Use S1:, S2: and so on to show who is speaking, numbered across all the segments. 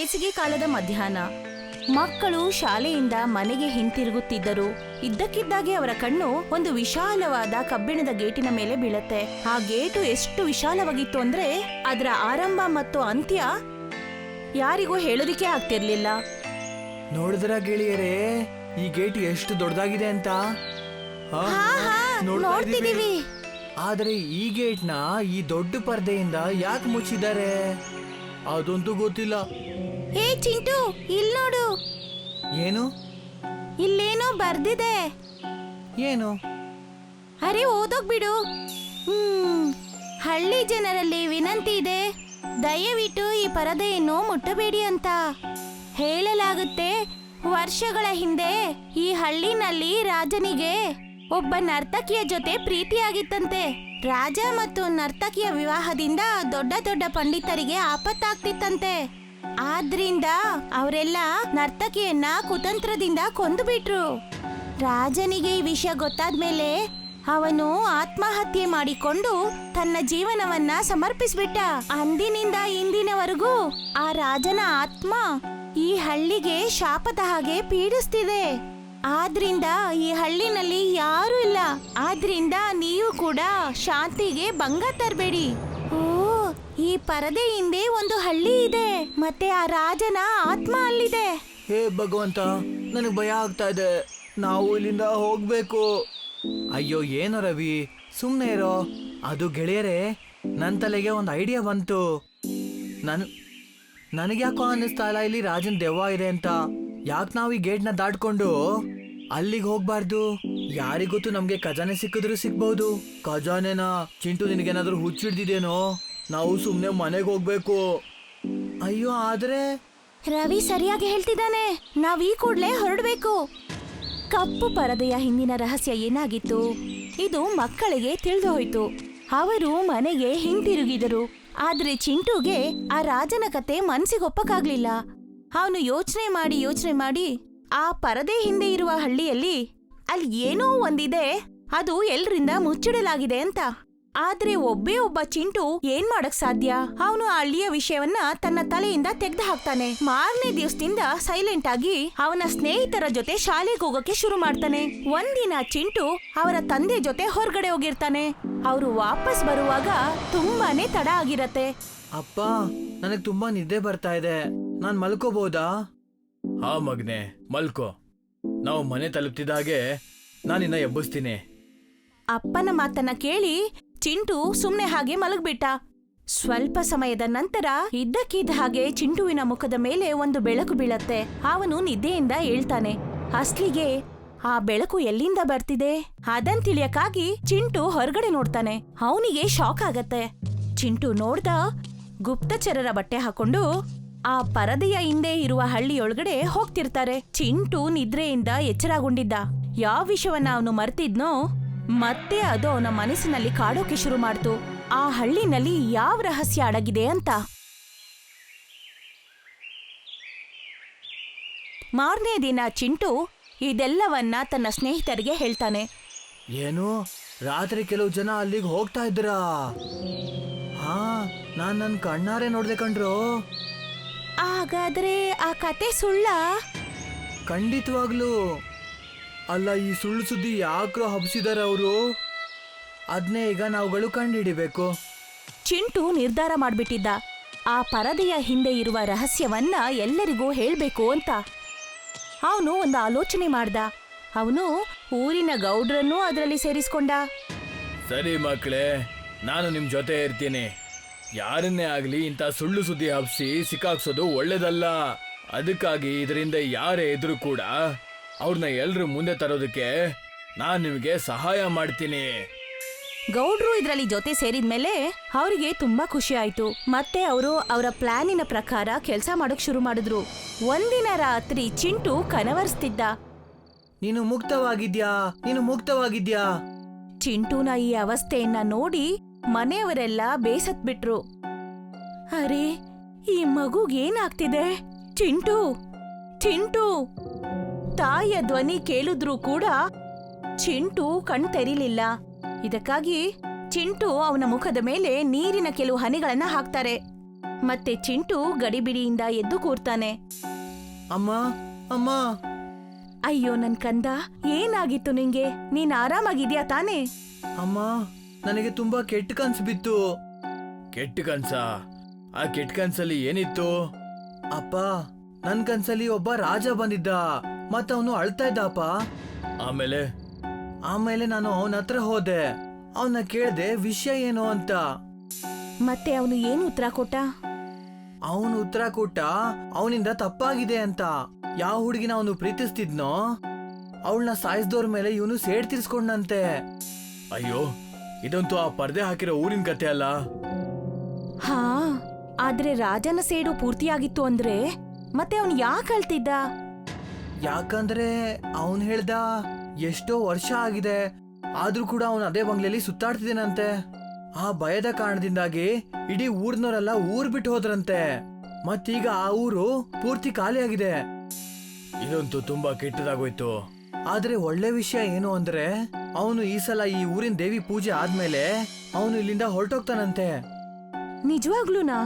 S1: ಬೇಸಿಗೆ ಕಾಲದ ಮಧ್ಯಾಹ್ನ ಮಕ್ಕಳು ಶಾಲೆಯಿಂದ ಮನೆಗೆ ಹಿಂತಿರುಗುತ್ತಿದ್ದರು. ಇದ್ದಕ್ಕಿದ್ದಾಗೆ ಅವರ ಕಣ್ಣು ಒಂದು ವಿಶಾಲವಾದ ಕಬ್ಬಿಣದ ಗೇಟಿನ ಮೇಲೆ ಬೀಳತ್ತೆ. ಆ ಗೇಟು ಎಷ್ಟು ವಿಶಾಲವಾಗಿತ್ತು ಅಂದ್ರೆ ಅದರ ಆರಂಭ ಮತ್ತು ಅಂತ್ಯ ಯಾರಿಗೂ ಹೇಳೋದಿಕ್ಕೆ ಆಗ್ತಿರ್ಲಿಲ್ಲ.
S2: ನೋಡಿದ್ರ ಗೆಳೆಯರೇ, ಈ ಗೇಟ್ ಎಷ್ಟು ದೊಡ್ಡದಾಗಿದೆ ಅಂತ?
S1: ನೋಡ್ತಿದೀವಿ.
S2: ಆದ್ರೆ ಈ ಗೇಟ್ನ ಈ ದೊಡ್ಡ ಪರ್ದೆಯಿಂದ ಯಾಕೆ ಮುಚ್ಚಿದ್ದಾರೆ ಅದಂತೂ ಗೊತ್ತಿಲ್ಲ.
S1: ಹೇ ಚಿಂಟು, ಇಲ್ ನೋಡು.
S2: ಏನು?
S1: ಇಲ್ಲೇನೋ ಬರ್ದಿದೆ.
S2: ಏನು?
S1: ಅರೆ ಓದೋಗ್ ಬಿಡು. ಹಳ್ಳಿ ಜನರಲ್ಲಿ ವಿನಂತಿ ಇದೆ, ದಯವಿಟ್ಟು ಈ ಪರದೆಯನ್ನು ಮುಟ್ಟಬೇಡಿ ಅಂತ ಹೇಳಲಾಗುತ್ತೆ. ವರ್ಷಗಳ ಹಿಂದೆ ಈ ಹಳ್ಳಿನಲ್ಲಿ ರಾಜನಿಗೆ ಒಬ್ಬ ನರ್ತಕಿಯ ಜೊತೆ ಪ್ರೀತಿಯಾಗಿತ್ತಂತೆ. ರಾಜ ಮತ್ತು ನರ್ತಕಿಯ ವಿವಾಹದಿಂದ ದೊಡ್ಡ ದೊಡ್ಡ ಪಂಡಿತರಿಗೆ ಆಪತ್ತಾಗ್ತಿತ್ತಂತೆ. ಆದ್ರಿಂದ ಅವರೆಲ್ಲ ನರ್ತಕಿಯನ್ನ ಕುತಂತ್ರದಿಂದ ಕೊಂದು ಬಿಟ್ರು. ರಾಜನಿಗೆ ಈ ವಿಷಯ ಗೊತ್ತಾದ್ಮೇಲೆ ಅವನು ಆತ್ಮಹತ್ಯೆ ಮಾಡಿಕೊಂಡು ತನ್ನ ಜೀವನವನ್ನ ಸಮರ್ಪಿಸ್ಬಿಟ್ಟ. ಅಂದಿನಿಂದ ಇಂದಿನವರೆಗೂ ಆ ರಾಜನ ಆತ್ಮ ಈ ಹಳ್ಳಿಗೆ ಶಾಪದ ಹಾಗೆ ಪೀಡಿಸ್ತಿದೆ. ಆದ್ರಿಂದ ಈ ಹಳ್ಳಿನಲ್ಲಿ ಯಾರೂ ಇಲ್ಲ. ಆದ್ರಿಂದ ನೀವು ಕೂಡ ಶಾಂತಿಗೆ ಭಂಗ ತರಬೇಡಿ. ಓ, ಈ ಪರದೆ ಹಿಂದೆ ಒಂದು ಹಳ್ಳಿ ಇದೆ, ಮತ್ತೆ ಆ ರಾಜನ ಆತ್ಮ ಅಲ್ಲಿದೆ.
S2: ಹೇ ಭಗವಂತ, ನನಗೆ ಭಯ ಆಗ್ತಾ ಇದೆ. ನಾವು ಇಲ್ಲಿಂದ ಹೋಗ್ಬೇಕು. ಅಯ್ಯೋ ಏನೋ ರವಿ, ಸುಮ್ಮನೆ ಇರೋ. ಅದು ಗೆಳೆಯರೇ, ನನ್ನ ತಲೆಗೆ ಒಂದು ಐಡಿಯಾ ಬಂತು. ನನಗ್ಯಾಕೋ ಅನ್ನಿಸ್ತಾ ಇಲ್ಲ ಇಲ್ಲಿ ರಾಜನ್ ದೆವ್ವ ಇದೆ ಅಂತ. ಯಾಕೆ ನಾವು ಈ ಗೇಟ್ನ ದಾಟ್ಕೊಂಡು ಅಲ್ಲಿಗೆ ಹೋಗ್ಬಾರ್ದು? ಯಾರಿಗೊತ್ತು, ನಮ್ಗೆ ಖಜಾನೆ ಸಿಕ್ಕಿದ್ರು ಸಿಗ್ಬಹುದು. ಖಜಾನೆನಾ? ಚಿಂಟು, ನಿನಗೇನಾದ್ರೂ ಹುಚ್ಚಿಡ್ದಿದೇನೋ? ನಾವು ಸುಮ್ಮನೆ ಮನೆಗೆ ಹೋಗ್ಬೇಕು. ಅಯ್ಯೋ, ಆದ್ರೆ
S1: ರವಿ ಸರಿಯಾಗಿ ಹೇಳ್ತಿದ್ದಾನೆ. ನಾವ್ ಈ ಕೂಡ್ಲೆ ಹೊರಡ್ಬೇಕು. ಕಪ್ಪು ಪರದೆಯ ಹಿಂದಿನ ರಹಸ್ಯ ಏನಾಗಿತ್ತು ಇದು ಮಕ್ಕಳಿಗೆ ತಿಳಿದು ಹೋಯ್ತು. ಅವರು ಮನೆಗೆ ಹಿಂತಿರುಗಿದರು. ಆದ್ರೆ ಚಿಂಟುಗೆ ಆ ರಾಜನ ಕತೆ ಮನ್ಸಿಗೊಪ್ಪಕ್ಕಾಗ್ಲಿಲ್ಲ. ಅವನು ಯೋಚನೆ ಮಾಡಿ ಆ ಪರದೆ ಹಿಂದೆ ಇರುವ ಹಳ್ಳಿಯಲ್ಲಿ ಅಲ್ಲಿ ಏನೋ ಒಂದಿದೆ, ಅದು ಎಲ್ರಿಂದ ಮುಚ್ಚಿಡಲಾಗಿದೆ ಅಂತ. ಆದ್ರೆ ಒಬ್ಬ ಚಿಂಟು ಏನ್ ಮಾಡಕ್ ಸಾಧ್ಯ? ಅವನು ಆ ಹಳ್ಳಿಯ ವಿಷಯವನ್ನ ತನ್ನ ತಲೆಯಿಂದ ತೆಗೆದು ಹಾಕ್ತಾನೆ. ಮಾರನೇ ದಿವಸದಿಂದ ಸೈಲೆಂಟ್ ಆಗಿ ಅವನ ಸ್ನೇಹಿತರ ಜೊತೆ ಶಾಲೆಗೆ ಹೋಗಕ್ಕೆ ಶುರು ಮಾಡ್ತಾನೆ. ಒಂದಿನ ಚಿಂಟು ಅವರ ತಂದೆ ಜೊತೆ ಹೊರಗಡೆ ಹೋಗಿರ್ತಾನೆ. ಅವರು ವಾಪಸ್ ಬರುವಾಗ ತುಂಬಾನೇ ತಡ ಆಗಿರತ್ತೆ.
S2: ಅಪ್ಪ, ನನಗೆ ತುಂಬಾ ನಿದ್ದೆ ಬರ್ತಾ ಇದೆ, ನಾನ್ ಮಲ್ಕೋಬಹುದಾ? ಹಾ ಮಗ್ನೆ, ಮಲ್ಕೋ. ನಾವು ಮನೆ ತಲುಪ್ತಿದ್ದಾಗೆ ನಾನಿನ್ನ ಎಬ್ಬಿಸ್ತೀನಿ.
S1: ಅಪ್ಪನ ಮಾತನ್ನ ಕೇಳಿ ಚಿಂಟು ಸುಮ್ನೆ ಹಾಗೆ ಮಲಗ್ಬಿಟ್ಟ. ಸ್ವಲ್ಪ ಸಮಯದ ನಂತರ ಇದ್ದಕ್ಕಿದ್ದ ಹಾಗೆ ಚಿಂಟುವಿನ ಮುಖದ ಮೇಲೆ ಒಂದು ಬೆಳಕು ಬೀಳತ್ತೆ. ಅವನು ನಿದ್ದೆಯಿಂದ ಏಳ್ತಾನೆ. ಅಸ್ಲಿಗೆ ಆ ಬೆಳಕು ಎಲ್ಲಿಂದ ಬರ್ತಿದೆ ಅದನ್ ತಿಳಿಯಕ್ಕಾಗಿ ಚಿಂಟು ಹೊರಗಡೆ ನೋಡ್ತಾನೆ. ಅವನಿಗೆ ಶಾಕ್ ಆಗತ್ತೆ. ಚಿಂಟು ನೋಡ್ದ, ಗುಪ್ತಚರರ ಬಟ್ಟೆ ಹಾಕೊಂಡು ಆ ಪರದೆಯ ಹಿಂದೆ ಇರುವ ಹಳ್ಳಿಯೊಳಗಡೆ ಹೋಗ್ತಿರ್ತಾರೆ. ಚಿಂಟು ನಿದ್ರೆಯಿಂದ ಎಚ್ಚರಗೊಂಡಿದ್ದ. ಯಾವ ವಿಷಯವನ್ನ ಅವನು ಮರ್ತಿದ್ನೋ ಮತ್ತೆ ಅದು ಅವನ ಮನಸ್ಸಿನಲ್ಲಿ ಕಾಡೋಕೆ ಶುರು ಮಾಡ್ತು. ಆ ಹಳ್ಳಿನಲ್ಲಿ ಯಾವ ರಹಸ್ಯ ಅಡಗಿದೆ ಅಂತ. ಮಾರನೇ ದಿನ ಚಿಂಟು ಇದೆಲ್ಲವನ್ನ ತನ್ನ ಸ್ನೇಹಿತರಿಗೆ ಹೇಳ್ತಾನೆ.
S2: ಏನು, ರಾತ್ರಿ ಕೆಲವು ಜನ ಅಲ್ಲಿಗೆ ಹೋಗ್ತಾ ಇದ್ರಾ? ಹಾ, ನಾನ್ ನನ್ ಕಣ್ಣಾರೆ ನೋಡ್ದೆ ಕಣ್ರು.
S1: ಹಾಗಾದ್ರೆ ಆ ಕತೆ ಸುಳ್ಳ?
S2: ಖಂಡಿತವಾಗ್ಲು ಅಲ್ಲ. ಈ ಸುಳ್ಳು ಸುದ್ದಿ ಯಾಕ್ರೋ ಹಬ್ಸಿದಾರೆ ಅವರು? ಅದ್ನೇ ಈಗ ನಾವುಗಳು ಕಂಡುಹಿಡಿಬೇಕು.
S1: ಚಿಂಟು ನಿರ್ಧಾರ ಮಾಡ್ಬಿಟ್ಟಿದ್ದ ಆ ಪರದೆಯ ಹಿಂದೆ ಇರುವ ರಹಸ್ಯವನ್ನ ಎಲ್ಲರಿಗೂ ಹೇಳ್ಬೇಕು ಅಂತ. ಅವನು ಒಂದು ಆಲೋಚನೆ ಮಾಡ್ದ. ಅವನು ಊರಿನ ಗೌಡ್ರನ್ನೂ ಅದರಲ್ಲಿ ಸೇರಿಸ್ಕೊಂಡ.
S2: ಸರಿ ಮಕ್ಕಳೇ, ನಾನು ನಿಮ್ ಜೊತೆ ಇರ್ತೀನಿ. ಯಾರನ್ನೇ ಆಗ್ಲಿ ಇಂಥ ಸುಳ್ಳು ಸುದ್ದಿ ಹಬ್ಸಿ ಸಿಕ್ಕಾಕ್ಸೋದು ಒಳ್ಳೇದಲ್ಲ. ಅದಕ್ಕಾಗಿ ಇದರಿಂದ ಯಾರೇ ಇದ್ರೂ ಕೂಡ ಅವ್ರನ್ನ ಎಲ್ರು ಮುಂದೆ ತರೋದಕ್ಕೆ ನಾನ್ ನಿಮ್ಗೆ ಸಹಾಯ ಮಾಡ್ತೀನಿ.
S1: ಗೌಡ್ರು ಇದ್ರಲ್ಲಿ ಜೊತೆ ಸೇರಿದ್ಮೇಲೆ ಅವರಿಗೆ ತುಂಬಾ ಖುಷಿ ಆಯ್ತು. ಮತ್ತೆ ಅವರು ಅವರ ಪ್ಲಾನಿನ ಪ್ರಕಾರ ಕೆಲಸ ಮಾಡೋಕ್ ಶುರು ಮಾಡಿದ್ರು. ಒಂದಿನ ರಾತ್ರಿ ಚಿಂಟು ಕನವರಿಸ್ತಿದ್ದ.
S2: ನೀನು ಮುಕ್ತವಾಗಿದ್ಯಾ?
S1: ಚಿಂಟುನ ಈ ಅವಸ್ಥೆಯನ್ನ ನೋಡಿ ಮನೆಯವರೆಲ್ಲ ಬೇಸತ್ ಬಿಟ್ರು. ಅರೆ, ಈ ಮಗುಗೇನಾಗ್ತಿದೆ? ಚಿಂಟು ಚಿಂಟು ತಾಯಿಯ ಧ್ವನಿ ಕೇಳಿದ್ರೂ ಕೂಡ ಚಿಂಟು ಕಣ್ ತೆರಿಲಿಲ್ಲ. ಇದಕ್ಕಾಗಿ ಚಿಂಟು ಅವನ ಮುಖದ ಮೇಲೆ ನೀರಿನ ಕೆಲವು ಹನಿಗಳನ್ನ ಹಾಕ್ತಾರೆ. ಮತ್ತೆ ಚಿಂಟು ಗಡಿಬಿಡಿಯಿಂದ ಎದ್ದು ಕೂರ್ತಾನೆ.
S2: ಅಮ್ಮ ಅಮ್ಮ.
S1: ಅಯ್ಯೋ ನನ್ ಕಂದ, ಏನಾಗಿತ್ತು ನಿಂಗೆ? ನೀನ್ ಆರಾಮಾಗಿದ್ಯಾ ತಾನೇ?
S2: ಅಮ್ಮ, ನನಗೆ ತುಂಬಾ ಕೆಟ್ಟ ಕನ್ಸು ಬಿತ್ತು. ಕೆಟ್ಟ ಕನ್ಸ? ಆ ಕೆಟ್ಟ ಕನ್ಸಲ್ಲಿ ಏನಿತ್ತು? ಅಪ್ಪ, ನನ್ ಕನ್ಸಲ್ಲಿ ಒಬ್ಬ ರಾಜ ಬಂದಿದ್ದ, ಮತ್ತವನು ಅಳ್ತಾ ಇದ್ದಪ್ಪ. ಆಮೇಲೆ ನಾನು ಅವನ ಹತ್ರ ಹೋದೆ. ಅವನ್ನ ಕೇಳ್ದೆ ವಿಷಯ ಏನು ಅಂತ.
S1: ಮತ್ತೆ ಅವನು ಏನು ಉತ್ತರ ಕೊಟ್ಟ?
S2: ಅವನು ಉತ್ತರ ಕೊಟ್ಟ ಅವನಿಂದ ತಪ್ಪಾಗಿದೆ ಅಂತ. ಯಾವ ಹುಡುಗಿನ ಅವನು ಪ್ರೀತಿಸ್ತಿದ್ನೋ ಅವಳನ್ನ ಸಾಯಿಸ್ದವ್ರ ಮೇಲೆ ಇವನು ಸೇಡ್ ತೀರ್ಸ್ಕೊಂಡಂತೆ. ಅಯ್ಯೋ, ಇದಂತೂ ಆ ಪರ್ದೆ ಹಾಕಿರೋ ಊರಿನ ಕತೆ ಅಲ್ಲ.
S1: ಹಾ, ಆದ್ರೆ ರಾಜನ ಸೇಡು ಪೂರ್ತಿಯಾಗಿತ್ತು ಅಂದ್ರೆ ಮತ್ತೆ ಅವನು ಯಾಕೆ ಅಳ್ತಿದ್ದ?
S2: ಯಾಕಂದ್ರೆ ಅವನ್ ಹೇಳ್ದ ಎಷ್ಟೋ ವರ್ಷ ಆಗಿದೆ, ಆದ್ರೂ ಕೂಡ ಅವನು ಅದೇ ಬಂಗ್ಲೆಯಲ್ಲಿ ಸುತ್ತಾಡ್ತಿದ್ದೇನಂತೆ. ಆ ಭಯದ ಕಾರಣದಿಂದಾಗಿ ಇಡೀ ಊರ್ನವರೆಲ್ಲ ಊರ್ ಬಿಟ್ಟು ಹೋದ್ರಂತೆ. ಮತ್ತೀಗ ಆ ಊರು ಪೂರ್ತಿ ಖಾಲಿಯಾಗಿದೆ. ಇದಂತೂ ತುಂಬಾ ಕೆಟ್ಟದಾಗೋಯ್ತು. ಆದ್ರೆ ಒಳ್ಳೆ ವಿಷಯ ಏನು ಅಂದ್ರೆ ಅವನು ಈ ಸಲ ಈ ಊರಿನ ದೇವಿ ಪೂಜೆ ಆದ್ಮೇಲೆ ಅವನು ಇಲ್ಲಿಂದ ಹೊರಟೋಗ್ತಾನಂತೆ.
S1: ನಿಜವಾಗ್ಲೂನಾ?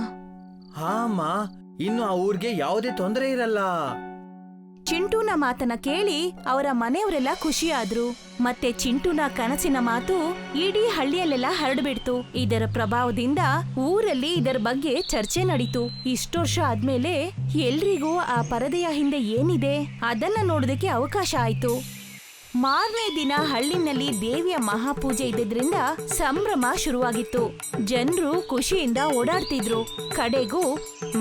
S2: ಹಾ ಅಮ್ಮ, ಇನ್ನು ಆ ಊರ್ಗೆ ಯಾವುದೇ ತೊಂದರೆ ಇರಲ್ಲ.
S1: ಚಿಂಟುನ ಮಾತನ್ನ ಕೇಳಿ ಅವರ ಮನೆಯವರೆಲ್ಲ ಖುಷಿಯಾದ್ರು. ಮತ್ತೆ ಚಿಂಟುನ ಕನಸಿನ ಮಾತು ಇಡೀ ಹಳ್ಳಿಯಲ್ಲೆಲ್ಲ ಹರಡ್ಬಿಡ್ತು. ಇದರ ಪ್ರಭಾವದಿಂದ ಊರಲ್ಲಿ ಇದರ ಬಗ್ಗೆ ಚರ್ಚೆ ನಡೀತು. ಇಷ್ಟು ವರ್ಷ ಆದ್ಮೇಲೆ ಎಲ್ರಿಗೂ ಆ ಪರದೆಯ ಹಿಂದೆ ಏನಿದೆ ಅದನ್ನ ನೋಡೋದಕ್ಕೆ ಅವಕಾಶ ಆಯ್ತು. ಮಾರನೇ ದಿನ ಹಳ್ಳಿನಲ್ಲಿ ದೇವಿಯ ಮಹಾಪೂಜೆ ಇದ್ದಿದ್ರಿಂದ ಸಂಭ್ರಮ ಶುರುವಾಗಿತ್ತು. ಜನರು ಖುಷಿಯಿಂದ ಓಡಾಡ್ತಿದ್ರು. ಕಡೆಗೂ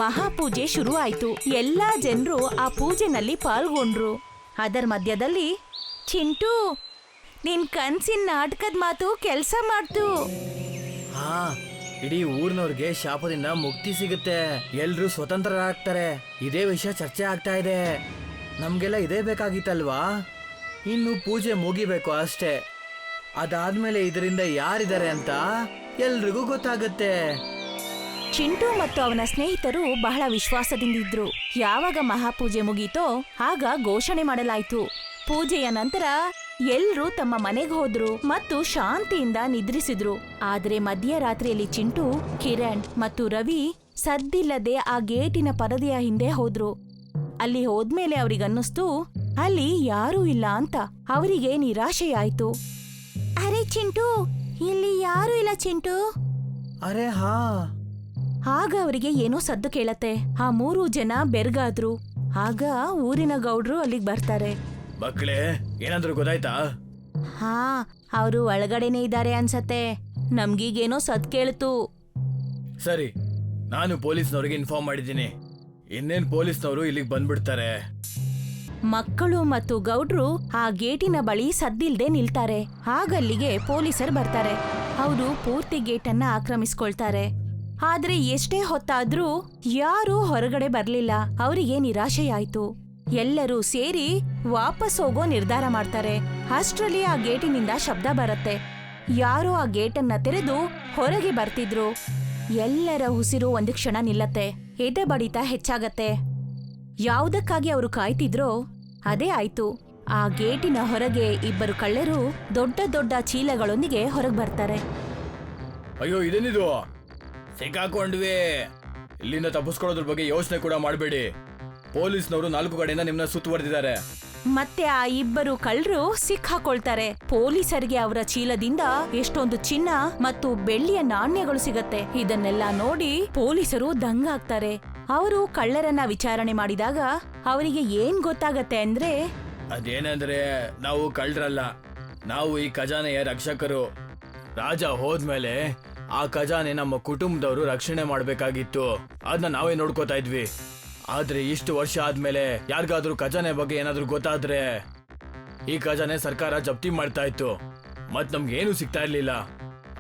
S1: ಮಹಾಪೂಜೆ ಶುರುವಾಯ್ತು. ಎಲ್ಲಾ ಜನರು ಆ ಪೂಜೆನಲ್ಲಿ ಪಾಲ್ಗೊಂಡ್ರು. ಅದರ ಮಧ್ಯದಲ್ಲಿ ಚಿಂಟು, ನಿನ್ ಕನ್ಸಿನ ನಾಟಕದ ಮಾತು ಕೆಲ್ಸ ಮಾಡ್ತು.
S2: ಹಾ, ಇಡೀ ಊರ್ನವ್ರಿಗೆ ಶಾಪದಿಂದ ಮುಕ್ತಿ ಸಿಗುತ್ತೆ, ಎಲ್ರೂ ಸ್ವತಂತ್ರರಾಗ್ತಾರೆ. ಇದೇ ವಿಷಯ ಚರ್ಚೆ ಆಗ್ತಾ ಇದೆ. ನಮ್ಗೆಲ್ಲ ಇದೇ ಬೇಕಾಗಿತ್ತಲ್ವಾ? ಇನ್ನು ಪೂಜೆ ಮುಗಿಬೇಕು ಅಷ್ಟೇ. ಅದಾದ್ಮೇಲೆ ಇದರಿಂದ ಯಾರಿದ್ದಾರೆ ಅಂತ ಎಲ್ರಿಗೂ ಗೊತ್ತಾಗುತ್ತೆ.
S1: ಚಿಂಟು ಮತ್ತು ಅವನ ಸ್ನೇಹಿತರು ಬಹಳ ವಿಶ್ವಾಸದಿಂದಿದ್ರು. ಯಾವಾಗ ಮಹಾಪೂಜೆ ಮುಗೀತೋ ಆಗ ಘೋಷಣೆ ಮಾಡಲಾಯ್ತು. ಪೂಜೆಯ ನಂತರ ಎಲ್ರೂ ತಮ್ಮ ಮನೆಗೆ ಹೋದ್ರು ಮತ್ತು ಶಾಂತಿಯಿಂದ ನಿದ್ರಿಸಿದ್ರು. ಆದ್ರೆ ಮಧ್ಯರಾತ್ರಿಯಲ್ಲಿ ಚಿಂಟು, ಕಿರಣ್ ಮತ್ತು ರವಿ ಸದ್ದಿಲ್ಲದೆ ಆ ಗೇಟಿನ ಪರದೆಯ ಹಿಂದೆ ಹೋದ್ರು. ಅಲ್ಲಿ ಹೋದ್ಮೇಲೆ ಅವ್ರಿಗನ್ನಿಸ್ತು ಅಲ್ಲಿ ಯಾರೂ ಇಲ್ಲ ಅಂತ. ಅವರಿಗೆ ನಿರಾಶೆಯಾಯ್ತು. ಅರೆ ಚಿಂಟು, ಇಲ್ಲಿ ಯಾರೂ ಇಲ್ಲ ಚಿಂಟು.
S2: ಅರೆ ಹಾ.
S1: ಆಗ ಅವರಿಗೆ ಏನೋ ಸದ್ದು ಕೇಳತ್ತೆ. ಆ 3 ಜನ ಬೆರ್ಗಾದ್ರು. ಆಗ ಊರಿನ ಗೌಡ್ರು ಅಲ್ಲಿಗೆ ಬರ್ತಾರೆ.
S2: ಮಕ್ಕಳೇ, ಏನಾದ್ರೂ ಗೊತ್ತಾಯ್ತಾ?
S1: ಹಾ, ಅವರು ಒಳಗಡೆನೆ ಇದ್ದಾರೆ ಅನ್ಸತ್ತೆ. ನಮ್ಗೀಗೇನೋ ಸದ್ದು ಕೇಳ್ತು.
S2: ಸರಿ, ನಾನು ಪೊಲೀಸ್ನವ್ರಿಗೆ ಇನ್ಫಾರ್ಮ್ ಮಾಡಿದ್ದೀನಿ. ಇನ್ನೇನ್ ಪೊಲೀಸ್ನವರು ಇಲ್ಲಿಗೆ ಬಂದ್ಬಿಡ್ತಾರೆ.
S1: ಮಕ್ಕಳು ಮತ್ತು ಗೌಡ್ರು ಆ ಗೇಟಿನ ಬಳಿ ಸದ್ದಿಲ್ದೆ ನಿಲ್ತಾರೆ. ಆಗಲ್ಲಿಗೆ ಪೊಲೀಸರು ಬರ್ತಾರೆ. ಅವರು ಪೂರ್ತಿ ಗೇಟನ್ನ ಆಕ್ರಮಿಸ್ಕೊಳ್ತಾರೆ. ಆದ್ರೆ ಎಷ್ಟೇ ಹೊತ್ತಾದ್ರೂ ಯಾರೂ ಹೊರಗಡೆ ಬರ್ಲಿಲ್ಲ. ಅವರಿಗೆ ನಿರಾಶೆಯಾಯ್ತು. ಎಲ್ಲರೂ ಸೇರಿ ವಾಪಸ್ ಹೋಗೋ ನಿರ್ಧಾರ ಮಾಡ್ತಾರೆ. ಅಷ್ಟ್ರಲ್ಲಿ ಆ ಗೇಟಿನಿಂದ ಶಬ್ದ ಬರುತ್ತೆ. ಯಾರೋ ಆ ಗೇಟನ್ನ ತೆರೆದು ಹೊರಗೆ ಬರ್ತಿದ್ರು. ಎಲ್ಲರ ಉಸಿರು ಒಂದು ಕ್ಷಣ ನಿಲ್ಲತ್ತೆ. ಎದೆ ಬಡಿತ ಹೆಚ್ಚಾಗತ್ತೆ. ಯಾವುದಕ್ಕಾಗಿ ಅವರು ಕಾಯ್ತಿದ್ರೋ ಅದೇ ಆಯ್ತು. ಆ ಗೇಟಿನ ಹೊರಗೆ 2 ಕಳ್ಳರು ದೊಡ್ಡ ದೊಡ್ಡ ಚೀಲಗಳೊಂದಿಗೆ ಹೊರಗೆ ಬರ್ತಾರೆ.
S2: ಅಯ್ಯೋ, ಇದೇನಿದು? ಸಿಕ್ಕಾಕೊಂಡ್ವಿ. ಇಲ್ಲಿಂದ ತಪ್ಪಿಸ್ಕೊಳ್ಳೋದ್ರ ಬಗ್ಗೆ ಯೋಚನೆ ಕೂಡ ಮಾಡಬೇಡಿ. ಪೊಲೀಸ್ನವರು 4 ಕಡೆಯಿಂದ ನಿಮ್ಮನ್ನ ಸುತ್ತುವರೆದಿದ್ದಾರೆ.
S1: ಮತ್ತೆ ಆ 2 ಕಳ್ಳರು ಸಿಕ್ಕಾಕೊಳ್ತಾರೆ. ಪೊಲೀಸರಿಗೆ ಅವರ ಚೀಲದಿಂದ ಎಷ್ಟೊಂದು ಚಿನ್ನ ಮತ್ತು ಬೆಳ್ಳಿಯ ನಾಣ್ಯಗಳು ಸಿಗತ್ತೆ. ಇದನ್ನೆಲ್ಲ ನೋಡಿ ಪೊಲೀಸರು ದಂಗಾಗ್ತಾರೆ. ಅವರು ಕಳ್ಳರನ್ನ ವಿಚಾರಣೆ ಮಾಡಿದಾಗ ಅವರಿಗೆ ಏನ್ ಗೊತ್ತಾಗತ್ತೆ ಅಂದ್ರೆ,
S2: ಅದೇನಂದ್ರೆ ನಾವು ಕಳ್ಳರಲ್ಲ, ನಾವು ಈ ಖಜಾನೆಯ ರಕ್ಷಕರು. ರಾಜ ಹೋದ್ಮೇಲೆ ಆ ಖಜಾನೆ ನಮ್ಮ ಕುಟುಂಬದವರು ರಕ್ಷಣೆ ಮಾಡ್ಬೇಕಾಗಿತ್ತು. ಅದನ್ನ ನಾವೇ ನೋಡ್ಕೋತಾ ಇದ್ವಿ. ಆದ್ರೆ ಇಷ್ಟು ವರ್ಷ ಆದ್ಮೇಲೆ ಯಾರಿಗಾದ್ರೂ ಖಜಾನೆ ಬಗ್ಗೆ ಏನಾದ್ರೂ ಗೊತ್ತಾದ್ರೆ ಈ ಖಜಾನೆ ಸರ್ಕಾರ ಜಪ್ತಿ ಮಾಡ್ತಾ ಇತ್ತು. ಮತ್ ನಮ್ಗೆ ಏನು ಸಿಗ್ತಾ ಇರ್ಲಿಲ್ಲ.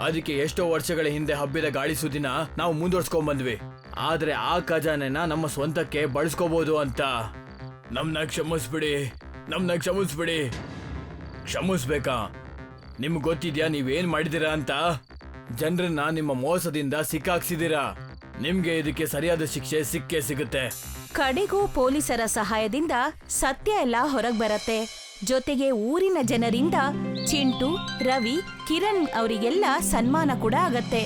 S2: ಅದಕ್ಕೆ ಎಷ್ಟೋ ವರ್ಷಗಳ ಹಿಂದೆ ಹಬ್ಬಿದ ಗಾಳಿ ಸುದ್ದಿನ ನಾವು ಮುಂದುವರ್ಸ್ಕೊಂಡ್ ಬಂದ್ವಿ. ಆದ್ರೆ ಆ ಖಜಾನೆನ ನಮ್ಮ ಸ್ವಂತಕ್ಕೆ ಬಳಸ್ಕೋಬಹುದು ಅಂತ. ನಮ್ನ ಕ್ಷಮಿಸ್ಬಿಡಿ. ಕ್ಷಮಿಸ್ಬೇಕಾ? ನಿಮ್ಗೆ ಗೊತ್ತಿದ್ಯಾ ನೀವೇನ್ ಮಾಡಿದೀರಾ ಅಂತ? ಜನರನ್ನ ನಿಮ್ಮ ಮೋಸದಿಂದ ಸಿಕ್ಕಾಕ್ಸಿದೀರಾ. ನಿಮ್ಗೆ ಇದಕ್ಕೆ ಸರಿಯಾದ ಶಿಕ್ಷೆ ಸಿಕ್ಕೇ ಸಿಗುತ್ತೆ.
S1: ಕಡೆಗೂ ಪೊಲೀಸರ ಸಹಾಯದಿಂದ ಸತ್ಯ ಎಲ್ಲ ಹೊರಗ್ ಬರತ್ತೆ. ಜೊತೆಗೆ ಊರಿನ ಜನರಿಂದ ಚಿಂಟು, ರವಿ, ಕಿರಣ್ ಅವರಿಗೆಲ್ಲ ಸನ್ಮಾನ ಕೂಡ ಆಗತ್ತೆ.